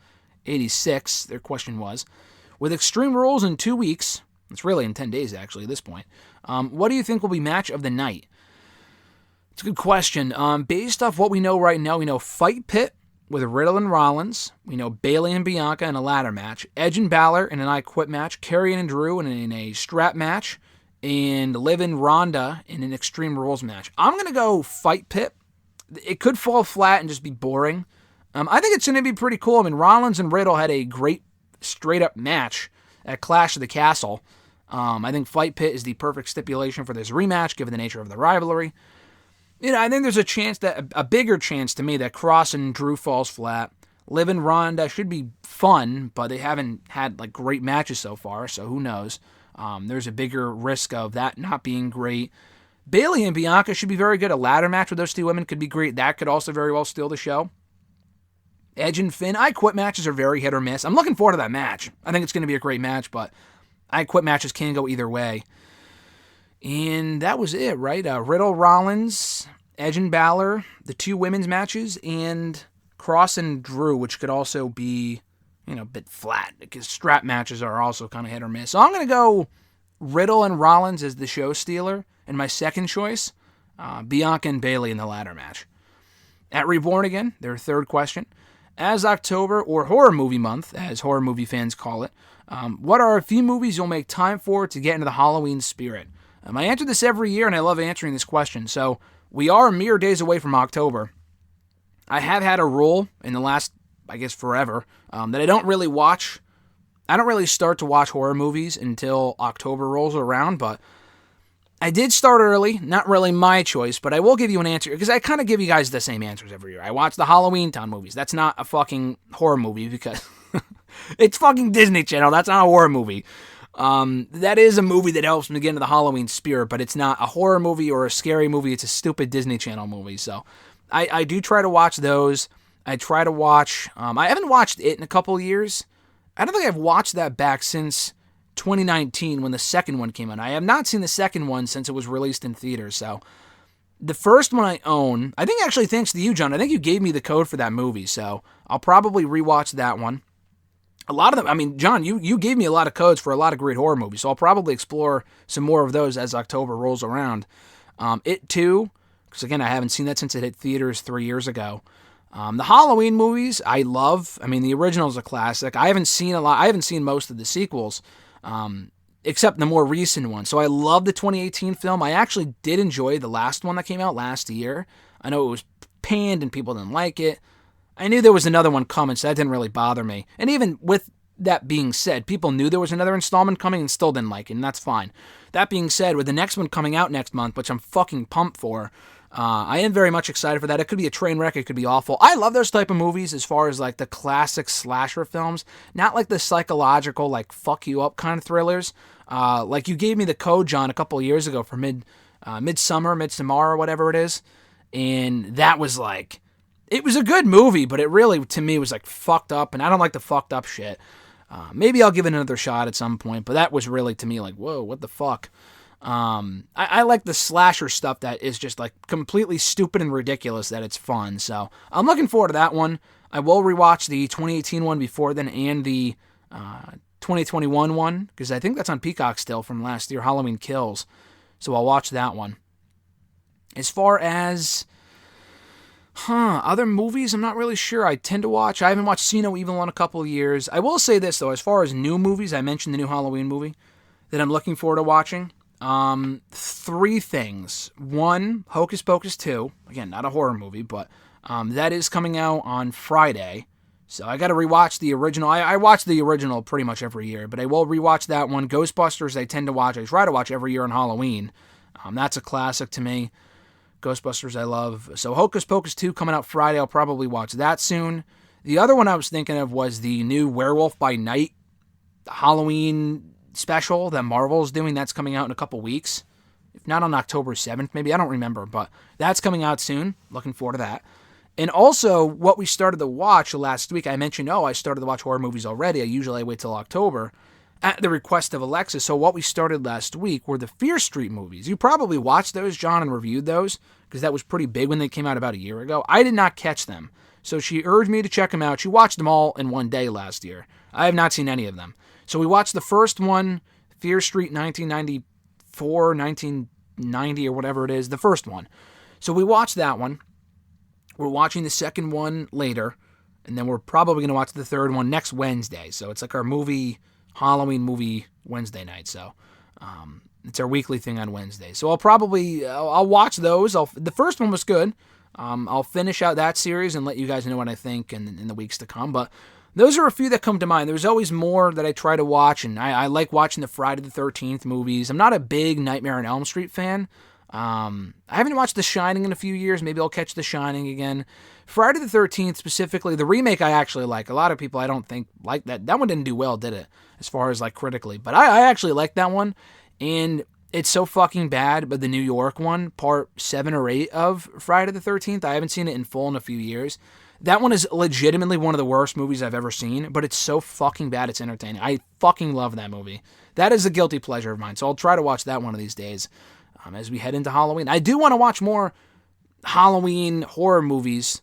86, their question was, with Extreme Rules in 2 weeks, it's really in 10 days actually at this point, what do you think will be match of the night? It's a good question. Based off what we know right now, we know Fight Pit with Riddle and Rollins. We know Bayley and Bianca in a ladder match. Edge and Balor in an I Quit match. Carrion and Drew in a strap match. And Liv and Ronda in an Extreme Rules match. I'm going to go Fight Pit. It could fall flat and just be boring. I think it's going to be pretty cool. I mean, Rollins and Riddle had a great straight-up match at Clash of the Castle. I think Fight Pit is the perfect stipulation for this rematch, given the nature of the rivalry. I think there's a chance a bigger chance to me that Cross and Drew falls flat. Liv and Ronda should be fun, but they haven't had great matches so far, so who knows? There's a bigger risk of that not being great. Bayley and Bianca should be very good. A ladder match with those two women could be great. That could also very well steal the show. Edge and Finn, I Quit matches are very hit or miss. I'm looking forward to that match. I think it's going to be a great match, but I Quit matches can go either way. And that was it, right? Riddle, Rollins, Edge and Balor, the two women's matches, and Cross and Drew, which could also be, a bit flat, because strap matches are also kind of hit or miss. So I'm going to go Riddle and Rollins as the show stealer, and my second choice, Bianca and Bayley in the ladder match. At Reborn again, their third question. As October, or Horror Movie Month, as horror movie fans call it, what are a few movies you'll make time for to get into the Halloween spirit? I answer this every year, and I love answering this question. So we are mere days away from October. I have had a rule in the last, forever, that I don't really watch. I don't really start to watch horror movies until October rolls around, but I did start early. Not really my choice, but I will give you an answer, because I kind of give you guys the same answers every year. I watch the Halloween Town movies. That's not a fucking horror movie, because it's fucking Disney Channel. That's not a horror movie. That is a movie that helps me get into the Halloween spirit, but it's not a horror movie or a scary movie. It's a stupid Disney Channel movie. So I do try to watch those. I try to watch, I haven't watched it in a couple years. I don't think I've watched that back since 2019 when the second one came out. I have not seen the second one since it was released in theaters. So the first one I own, I think actually thanks to you, John, I think you gave me the code for that movie. So I'll probably rewatch that one. A lot of them, John, you gave me a lot of codes for a lot of great horror movies, so I'll probably explore some more of those as October rolls around. It too, because again, I haven't seen that since it hit theaters 3 years ago. The Halloween movies, I love. The original is a classic. I haven't seen most of the sequels, except the more recent one. So I love the 2018 film. I actually did enjoy the last one that came out last year. I know it was panned and people didn't like it. I knew there was another one coming, so that didn't really bother me. And even with that being said, people knew there was another installment coming and still didn't like it, and that's fine. That being said, with the next one coming out next month, which I'm fucking pumped for, I am very much excited for that. It could be a train wreck, it could be awful. I love those type of movies as far as the classic slasher films, not the psychological, fuck you up kind of thrillers. You gave me the code, John, a couple of years ago for Midsommar, or whatever it is, and that was it was a good movie, but it really, to me, was fucked up, and I don't like the fucked up shit. Maybe I'll give it another shot at some point, but that was really, to me, whoa, what the fuck? I like the slasher stuff that is just completely stupid and ridiculous, that it's fun, so I'm looking forward to that one. I will rewatch the 2018 one before then, and the 2021 one, because I think that's on Peacock still from last year, Halloween Kills, so I'll watch that one. As far as other movies, I'm not really sure. I tend to watch. I haven't watched See No Evil in a couple of years. I will say this, though. As far as new movies, I mentioned the new Halloween movie that I'm looking forward to watching. 3 things. 1, Hocus Pocus 2. Again, not a horror movie, but that is coming out on Friday. So I got to rewatch the original. I watch the original pretty much every year, but I will rewatch that one. Ghostbusters, I tend to watch. I try to watch every year on Halloween. That's a classic to me. Ghostbusters I love. So Hocus Pocus 2 coming out Friday. I'll probably watch that soon. The other one I was thinking of was the new Werewolf by Night Halloween special that Marvel's doing. That's coming out in a couple weeks. If not on October 7th, maybe. I don't remember, but that's coming out soon. Looking forward to that. And also, what we started to watch last week, I mentioned, I started to watch horror movies already. I wait till October at the request of Alexa. So what we started last week were the Fear Street movies. You probably watched those, John, and reviewed those, because that was pretty big when they came out about a year ago. I did not catch them. So she urged me to check them out. She watched them all in one day last year. I have not seen any of them. So we watched the first one, Fear Street 1994, 1990, or whatever it is, the first one. So we watched that one. We're watching the second one later, and then we're probably going to watch the third one next Wednesday. So it's like our Halloween movie Wednesday night. So it's our weekly thing on Wednesday. So I'll watch those. The first one was good. I'll finish out that series and let you guys know what I think in the weeks to come. But those are a few that come to mind. There's always more that I try to watch, and I like watching the Friday the 13th movies. I'm not a big Nightmare on Elm Street fan. I haven't watched The Shining in a few years. Maybe I'll catch The Shining again. Friday the 13th specifically, the remake I actually like. A lot of people I don't think like that. That one didn't do well, did it? As far as like critically. But I actually like that one. And it's so fucking bad, but the New York one, part 7 or 8 of Friday the 13th, I haven't seen it in full in a few years. That one is legitimately one of the worst movies I've ever seen, but it's so fucking bad it's entertaining. I fucking love that movie. That is a guilty pleasure of mine, so I'll try to watch that one of these days as we head into Halloween. I do want to watch more Halloween horror movies,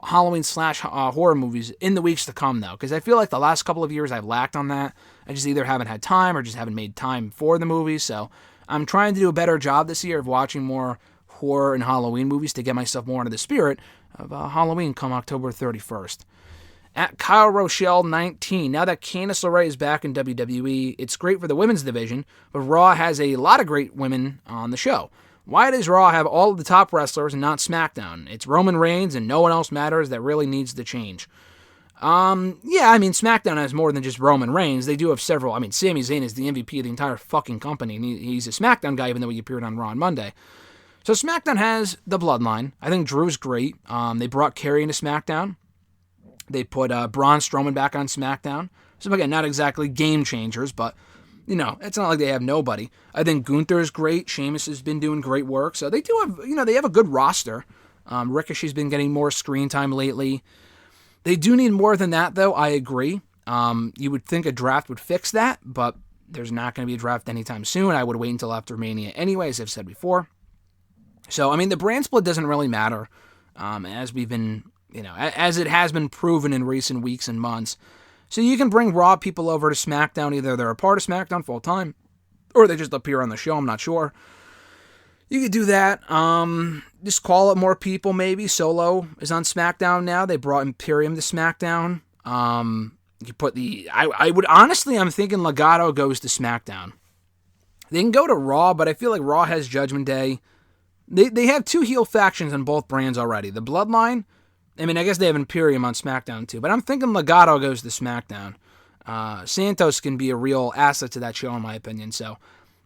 Halloween/horror movies in the weeks to come, though, because I feel like the last couple of years I've lacked on that. I just either haven't had time or just haven't made time for the movies, so I'm trying to do a better job this year of watching more horror and Halloween movies to get myself more into the spirit of Halloween come October 31st. At Kyle Rochelle 19, now that Candice LeRae is back in WWE, it's great for the women's division, but Raw has a lot of great women on the show. Why does Raw have all of the top wrestlers and not SmackDown? It's Roman Reigns and no one else matters. That really needs to change. SmackDown has more than just Roman Reigns. They do have several. Sami Zayn is the MVP of the entire fucking company, and he's a SmackDown guy, even though he appeared on Raw on Monday. So SmackDown has the Bloodline. I think Drew's great. They brought Carrion to SmackDown. They put Braun Strowman back on SmackDown. So again, not exactly game changers, but it's not like they have nobody. I think Gunther's great. Sheamus has been doing great work. So they do have, they have a good roster. Ricochet's been getting more screen time lately. They do need more than that, though. I agree. You would think a draft would fix that, but there's not going to be a draft anytime soon. I would wait until after Mania anyway, as I've said before. So, the brand split doesn't really matter, as we've been, as it has been proven in recent weeks and months. So you can bring Raw people over to SmackDown. Either they're a part of SmackDown full time, or they just appear on the show. I'm not sure. You could do that. Just call up more people, maybe. Solo is on SmackDown now. They brought Imperium to SmackDown. You put I'm thinking Legado goes to SmackDown. They can go to Raw, but I feel like Raw has Judgment Day. They have 2 heel factions on both brands already. The Bloodline, I guess they have Imperium on SmackDown too, but I'm thinking Legado goes to SmackDown. Santos can be a real asset to that show, in my opinion, so...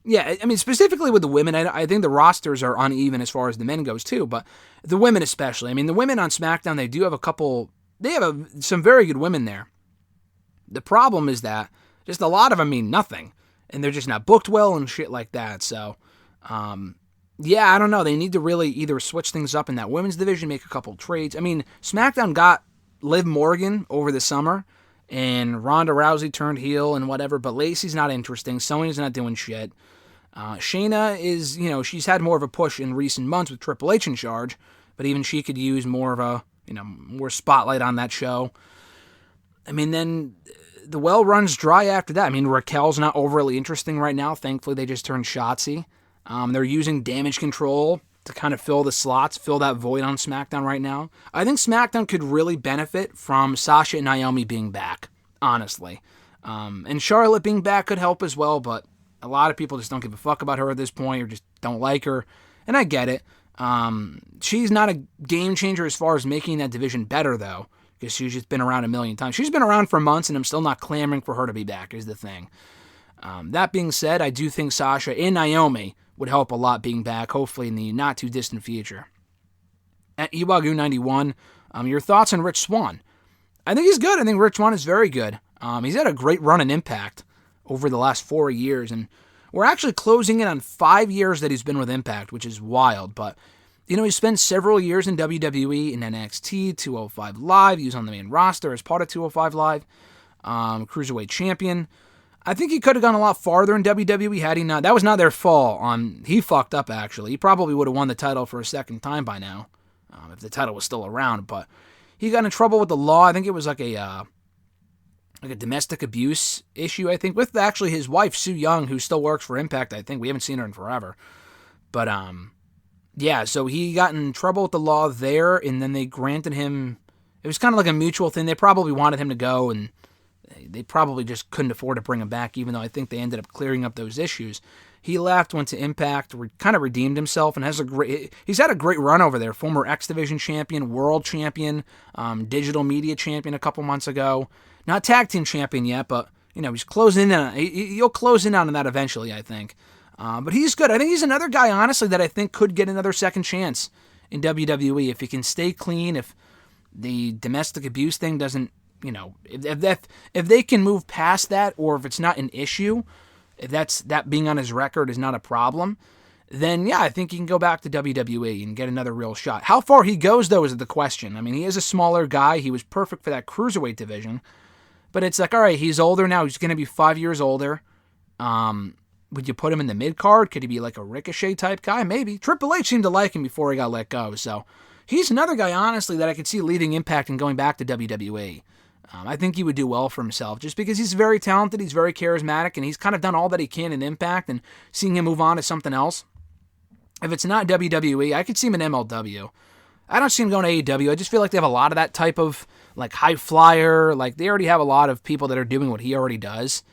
Yeah, specifically with the women, I think the rosters are uneven as far as the men goes too, but the women especially. The women on SmackDown, they do have some very good women there. The problem is that just a lot of them mean nothing, and they're just not booked well and shit like that, so, I don't know. They need to really either switch things up in that women's division, make a couple trades. SmackDown got Liv Morgan over the summer, and Ronda Rousey turned heel and whatever, but Lacey's not interesting. Sonya's not doing shit. Shayna is, she's had more of a push in recent months with Triple H in charge, but even she could use more of a, more spotlight on that show. Then the well runs dry after that. Raquel's not overly interesting right now. Thankfully, they just turned Shotzi. They're using Damage Control to kind of fill the slots, fill that void on SmackDown right now. I think SmackDown could really benefit from Sasha and Naomi being back, honestly. And Charlotte being back could help as well, but a lot of people just don't give a fuck about her at this point or just don't like her, and I get it. She's not a game changer as far as making that division better, though, because she's just been around a million times. She's been around for months, and I'm still not clamoring for her to be back, is the thing. That being said, I do think Sasha and Naomi would help a lot being back, hopefully in the not-too-distant future. At Iwagu91, your thoughts on Rich Swann? I think he's good. I think Rich Swann is very good. He's had a great run in Impact over the last 4 years, and we're actually closing in on 5 years that he's been with Impact, which is wild, but He spent several years in WWE, in NXT, 205 Live. He was on the main roster as part of 205 Live, Cruiserweight Champion. I think he could have gone a lot farther in WWE had he not. That was not their fault. He fucked up, actually. He probably would have won the title for a second time by now, if the title was still around. But he got in trouble with the law. I think it was like a domestic abuse issue, I think, with actually his wife, Sue Young, who still works for Impact, I think. We haven't seen her in forever. But, yeah, so he got in trouble with the law there, and then they granted him, it was kind of like a mutual thing. They probably wanted him to go, and they probably just couldn't afford to bring him back, even though I think they ended up clearing up those issues. He left, went to Impact, kind of redeemed himself, and he's had a great run over there. Former X Division champion, world champion, digital media champion a couple months ago. Not tag team champion yet, but, he's closing in. He'll close in on that eventually, I think. But he's good. I think he's another guy, honestly, that I think could get another second chance in WWE if he can stay clean, if the domestic abuse thing doesn't, if they can move past that, or if it's not an issue, if that being on his record is not a problem, then yeah, I think he can go back to WWE and get another real shot. How far he goes, though, is the question. I mean, he is a smaller guy. He was perfect for that cruiserweight division. But it's like, all right, he's older now. He's going to be 5 years older. Would you put him in the mid-card? Could he be like a Ricochet type guy? Maybe. Triple H seemed to like him before he got let go. So he's another guy, honestly, that I could see leaving Impact and going back to WWE. I think he would do well for himself just because he's very talented, he's very charismatic, and he's kind of done all that he can in Impact, and seeing him move on to something else. If it's not WWE, I could see him in MLW. I don't see him going to AEW. I just feel like they have a lot of that type of like high flyer. Like they already have a lot of people that are doing what he already does.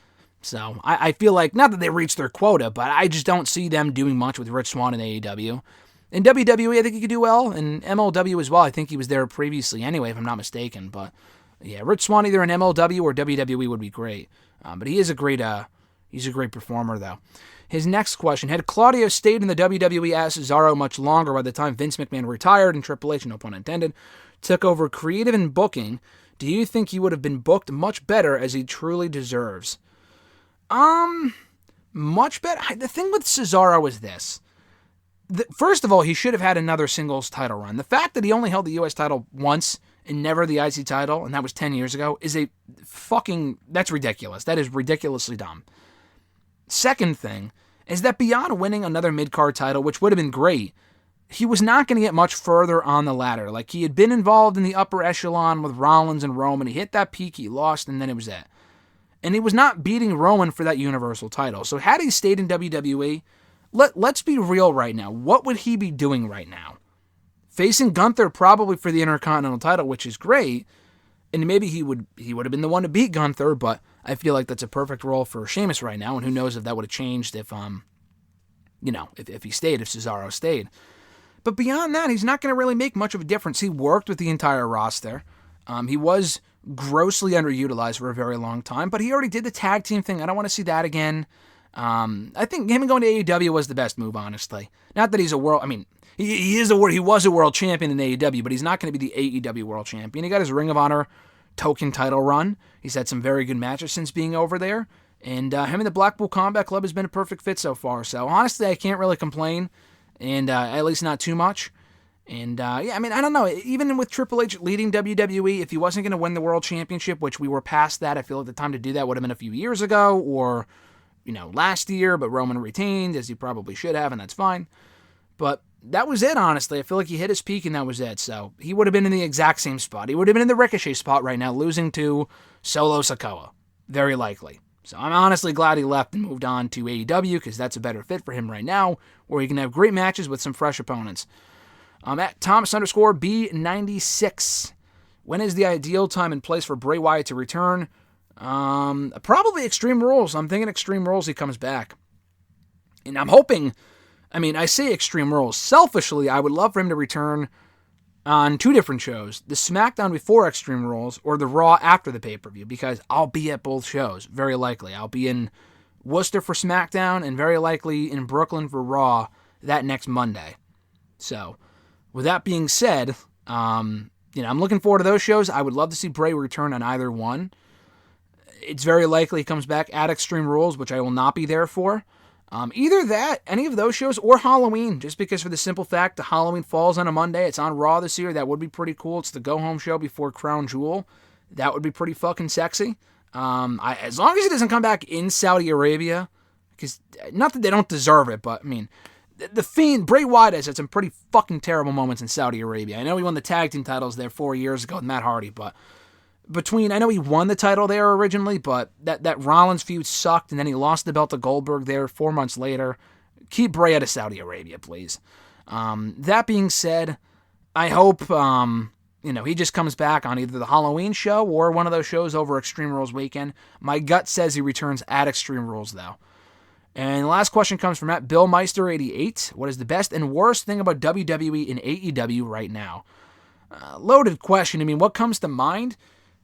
So I feel like, not that they reached their quota, but I just don't see them doing much with Rich Swann in AEW. In WWE, I think he could do well. In MLW as well, I think he was there previously anyway, if I'm not mistaken. But yeah, Rich Swann either in MLW or WWE would be great. But he is a great performer, though. His next question: had Claudio stayed in the WWE as Cesaro much longer by the time Vince McMahon retired and Triple H, no pun intended, took over creative and booking, do you think he would have been booked much better as he truly deserves? Much better. The thing with Cesaro is this. First of all, he should have had another singles title run. The fact that he only held the U.S. title once and never the IC title, and that was 10 years ago, is that's ridiculous. That is ridiculously dumb. Second thing is that beyond winning another mid-card title, which would have been great, he was not going to get much further on the ladder. Like, he had been involved in the upper echelon with Rollins and Roman. He hit that peak, he lost, and then it was it. And he was not beating Roman for that Universal title. So had he stayed in WWE, let's be real right now. What would he be doing right now? Facing Gunther probably for the Intercontinental title, which is great. And maybe he would have been the one to beat Gunther, but I feel like that's a perfect role for Sheamus right now. And who knows if that would have changed if he stayed, if Cesaro stayed. But beyond that, he's not going to really make much of a difference. He worked with the entire roster. He was grossly underutilized for a very long time, but he already did the tag team thing. I don't want to see that again. I think him going to AEW was the best move, honestly. Not that he's a world, he was a world champion in AEW, but he's not going to be the AEW world champion. He got his Ring of Honor token title run. He's had some very good matches since being over there, and him and the Blackpool Combat Club has been a perfect fit so far. So honestly, I can't really complain, and at least not too much. And I don't know. Even with Triple H leading WWE, if he wasn't going to win the World Championship, which we were past that, I feel like the time to do that would have been a few years ago, or last year. But Roman retained, as he probably should have, and that's fine. But that was it. Honestly, I feel like he hit his peak, and that was it. So he would have been in the exact same spot. He would have been in the Ricochet spot right now, losing to Solo Sikoa, very likely. So I'm honestly glad he left and moved on to AEW, because that's a better fit for him right now, where he can have great matches with some fresh opponents. At Thomas_B96. When is the ideal time and place for Bray Wyatt to return? Probably Extreme Rules. I'm thinking Extreme Rules he comes back. And I'm hoping, I say Extreme Rules. Selfishly, I would love for him to return on two different shows. The SmackDown before Extreme Rules or the Raw after the pay-per-view, because I'll be at both shows, very likely. I'll be in Worcester for SmackDown and very likely in Brooklyn for Raw that next Monday. So, with that being said, I'm looking forward to those shows. I would love to see Bray return on either one. It's very likely he comes back at Extreme Rules, which I will not be there for. Either that, any of those shows, or Halloween, just because for the simple fact the Halloween falls on a Monday. It's on Raw this year. That would be pretty cool. It's the go-home show before Crown Jewel. That would be pretty fucking sexy. As long as it doesn't come back in Saudi Arabia, because not that they don't deserve it, but I mean, the Fiend, Bray Wyatt has had some pretty fucking terrible moments in Saudi Arabia. I know he won the tag team titles there 4 years ago with Matt Hardy, but I know he won the title there originally, but that Rollins feud sucked, and then he lost the belt to Goldberg there 4 months later. Keep Bray out of Saudi Arabia, please. That being said, I hope, he just comes back on either the Halloween show or one of those shows over Extreme Rules weekend. My gut says he returns at Extreme Rules, though. And the last question comes from Bill Meister 88. What is the best and worst thing about WWE and AEW right now? Loaded question. I mean, what comes to mind?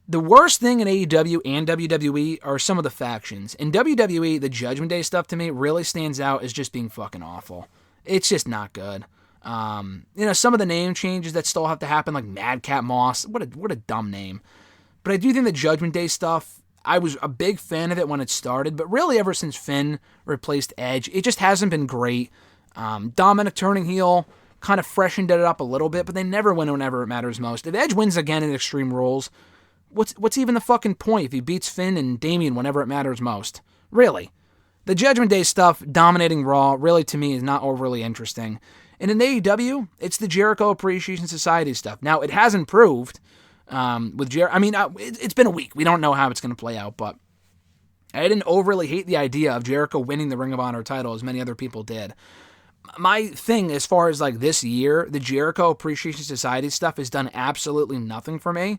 The worst thing in AEW and WWE are some of the factions. In WWE, the Judgment Day stuff to me really stands out as just being fucking awful. It's just not good. Some of the name changes that still have to happen, like Madcap Moss. What a dumb name. But I do think the Judgment Day stuff, I was a big fan of it when it started, but really ever since Finn replaced Edge, it just hasn't been great. Dominic turning heel kind of freshened it up a little bit, but they never win whenever it matters most. If Edge wins again in Extreme Rules, what's even the fucking point if he beats Finn and Damian whenever it matters most? Really. The Judgment Day stuff dominating Raw really to me is not overly interesting. And in AEW, it's the Jericho Appreciation Society stuff. Now, it has improved with Jericho. I mean, it's been a week. We don't know how it's going to play out, but I didn't overly hate the idea of Jericho winning the Ring of Honor title as many other people did. My thing, as far as like this year, the Jericho Appreciation Society stuff has done absolutely nothing for me.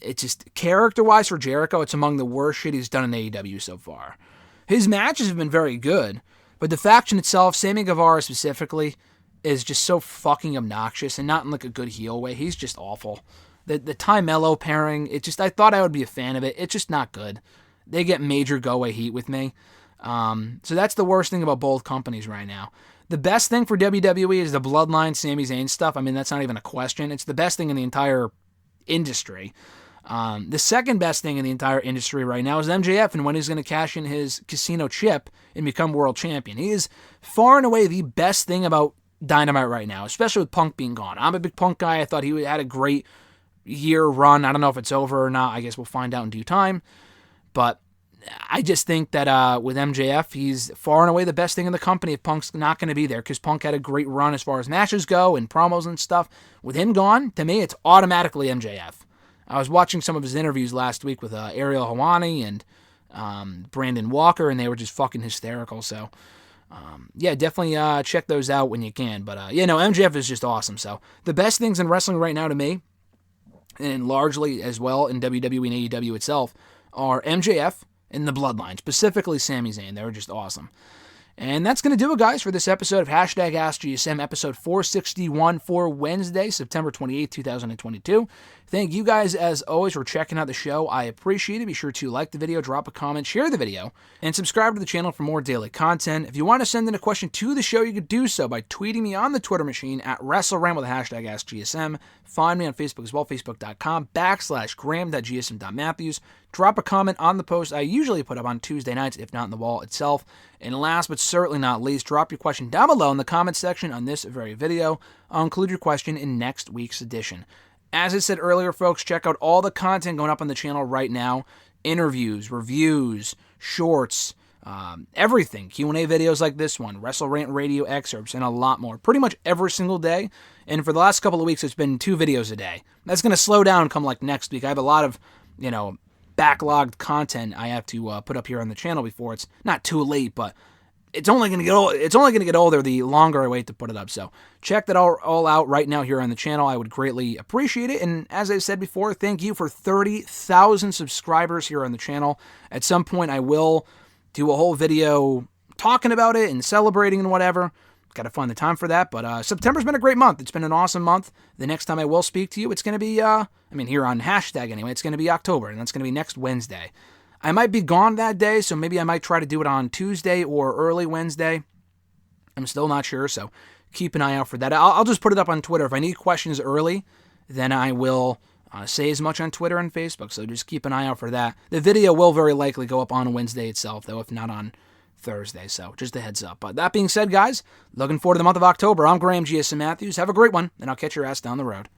It's just, character-wise for Jericho, it's among the worst shit he's done in AEW so far. His matches have been very good, but the faction itself, Sammy Guevara specifically, is just so fucking obnoxious, and not in like a good heel way. He's just awful. The Ty Mello pairing, I thought I would be a fan of it. It's just not good. They get major go-away heat with me. So that's the worst thing about both companies right now. The best thing for WWE is the Bloodline Sami Zayn stuff. I mean, that's not even a question. It's the best thing in the entire industry. The second best thing in the entire industry right now is MJF and when he's going to cash in his casino chip and become world champion. He is far and away the best thing about Dynamite right now, especially with Punk being gone. I'm a big Punk guy. I thought he had a great year run. I don't know if it's over or not. I guess we'll find out in due time. But I just think that with MJF, he's far and away the best thing in the company if Punk's not going to be there, because Punk had a great run as far as matches go and promos and stuff. With him gone, to me, it's automatically MJF. I was watching some of his interviews last week with Ariel Helwani and Brandon Walker, and they were just fucking hysterical. So, definitely check those out when you can. But, MJF is just awesome. So, the best things in wrestling right now to me, and largely as well in WWE and AEW itself, are MJF and the Bloodline, specifically Sami Zayn. They were just awesome. And that's going to do it, guys, for this episode of #AskGSM, episode 461 for Wednesday, September 28th, 2022. Thank you guys, as always, for checking out the show. I appreciate it. Be sure to like the video, drop a comment, share the video, and subscribe to the channel for more daily content. If you want to send in a question to the show, you could do so by tweeting me on the Twitter machine at WrestleRant with the #AskGSM. Find me on Facebook as well, facebook.com/gram.gsm.matthews. Drop a comment on the post I usually put up on Tuesday nights, if not in the wall itself. And last but certainly not least, drop your question down below in the comment section on this very video. I'll include your question in next week's edition. As I said earlier, folks, check out all the content going up on the channel right now. Interviews, reviews, shorts, everything. Q&A videos like this one, WrestleRant radio excerpts, and a lot more. Pretty much every single day. And for the last couple of weeks, it's been 2 videos a day. That's going to slow down come like next week. I have a lot of, backlogged content I have to put up here on the channel before it's not too late, but it's only going to get older the longer I wait to put it up. So check that all out right now here on the channel. I would greatly appreciate it. And as I said before, thank you for 30,000 subscribers here on the channel. At some point, I will do a whole video talking about it and celebrating and whatever. Got to find the time for that. But September's been a great month. It's been an awesome month. The next time I will speak to you, it's going to be, here on hashtag anyway, it's going to be October, and that's going to be next Wednesday. I might be gone that day, so maybe I might try to do it on Tuesday or early Wednesday. I'm still not sure, so keep an eye out for that. I'll just put it up on Twitter. If I need questions early, then I will say as much on Twitter and Facebook, so just keep an eye out for that. The video will very likely go up on Wednesday itself, though, if not on Thursday, so just a heads up. But that being said, guys, looking forward to the month of October. I'm Graham GSM Matthews. Have a great one, and I'll catch your ass down the road.